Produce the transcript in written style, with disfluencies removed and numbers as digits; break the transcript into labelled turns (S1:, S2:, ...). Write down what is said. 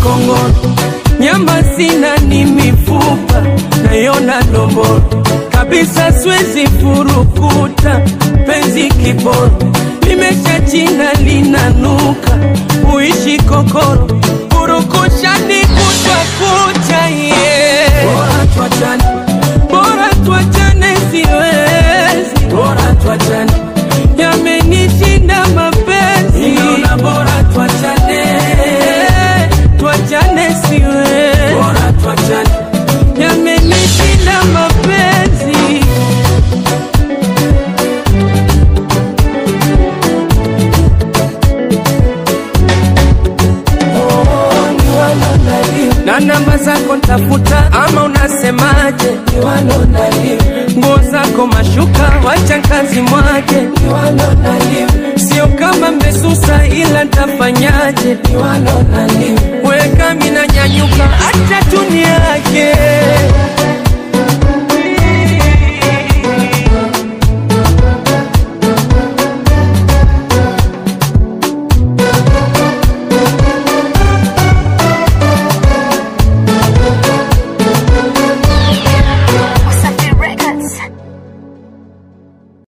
S1: kongoro, nyama sina ni mifupa, nayona ndomboro, kabisa siwezi furukuta, penzi kiboro, nimesha china linanuka, uishi kokoro, purukusha ni kutwa kucha, yeah. Bora tuachane siwezi, bora tuachane, yamenishinda mapenzi, ninaona bora tuachane, tuachane siwezi, bora tuachane, yamenishinda mapenzi. Na namba zako ntafuta ama unasemaje? Nguo zako mashuka wacha kazi mwake, sio kama mbesusa ila ntafanyaje? Weka mina nyanyuka acha